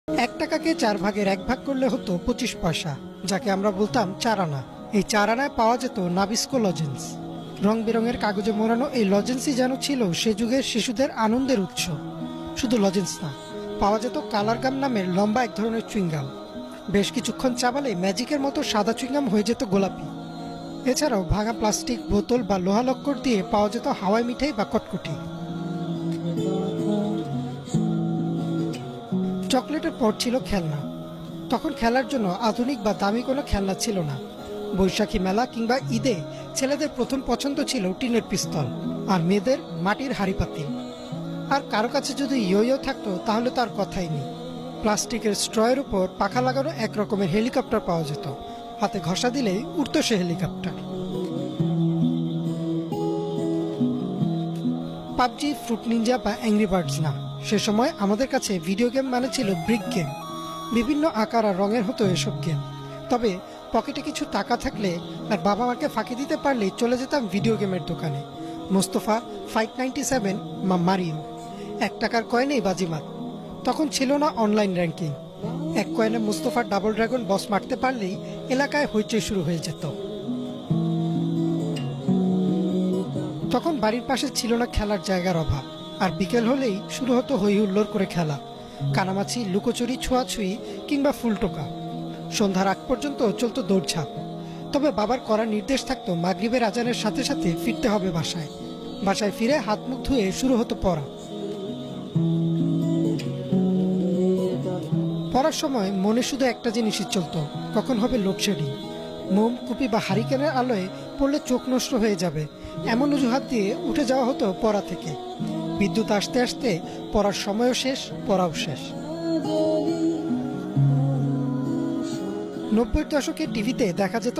1 টাকাকে 4 ভাগের 1 ভাগ করলে হতো 25 পয়সা, যাকে আমরা বলতাম 4 আনা। এই 4 আনায় পাওয়া যেত নাবিস্কো লজেন্স। রং বেরঙের কাগজে মোড়ানো এই লজেন্সই যেন ছিল সে যুগের শিশুদের আনন্দের উৎস। শুধু লজেন্স না, পাওয়া যেত কালার গাম নামের লম্বা এক ধরনের চুইংগাম। বেশ কিছুক্ষণ চাবালে ম্যাজিকের মতো সাদা চুইংগাম হয়ে যেত গোলাপি। এছাড়াও ভাঙা প্লাস্টিক বোতল বা লোহা লক্কর দিয়ে পাওয়া যেত হাওয়াই মিঠাই বা কটকটি। চকলেটের পর ছিল খেলনা। তখন খেলার জন্য আধুনিক বা দামি কোনো খেলনা ছিল না। বৈশাখী মেলা কিংবা ঈদে ছেলেদের প্রথম পছন্দ ছিল টিনের পিস্তল, আর মেয়েদের মাটির হাঁড়ি পাতিল। আর কারো কাছে যদি ইয়ো থাকতো তাহলে তার কথাই নেই। প্লাস্টিকের স্ট্রয়ের উপর পাখা লাগানো এক রকমের হেলিকপ্টার পাওয়া যেত। হাতে ঘষা দিলেই উড়তো সে হেলিকপ্টার। পাবজি, ফ্রুট নিনজা বা অ্যাংরি বার্ডস না, সে সময় আমাদের কাছে ভিডিও গেম মানে ছিল ব্রিক গেম। বিভিন্ন আকার আর রঙের হতো এসব গেম। তবে পকেটে কিছু টাকা থাকলে আর বাবা মাকে ফাঁকি দিতে পারলেই চলে যেতাম ভিডিও গেমের দোকানে। মোস্তফা, ফাইট 97 বা মারিও। 1 টাকার কয়েনেই বাজিমাত। তখন ছিল না অনলাইন র্যাঙ্কিং। 1 কয়েনে মোস্তফার ডাবল ড্রাগন বস মারতে পারলেই এলাকায় হইচই শুরু হয়ে যেত। তখন বাড়ির পাশে ছিল না খেলার জায়গার অভাব, আর বিকেল হলেই শুরু হতো হই হুল্লোড় করে খেলা। কানামাছি, লুকোচুরি, ছোঁয়াছুঁয়ি কিংবা ফুলটোকা। সন্ধ্যার আগ পর্যন্ত চলতো দৌড়ঝাঁপ। তবে বাবার কড়া নির্দেশ থাকতো মাগরিবের আজানের সাথে সাথে ফিরতে হবে বাসায়। বাসায় ফিরে হাত মুখ ধুয়ে শুরু হতো পড়া। পড়ার সময় মনে শুধু একটা জিনিসই চলতো, কখন হবে লোডশেডিং। মোম, কুপি বা হারিকেনের আলোয় পড়লে চোখ নষ্ট হয়ে যাবে, এমন অজুহাত দিয়ে উঠে যাওয়া হতো পড়া থেকে। বিদ্যুৎ আসতে আসতে পড়ার সময়ও শেষ, পড়াও শেষ। 90-এর দশকে টিভিতে দেখা যেত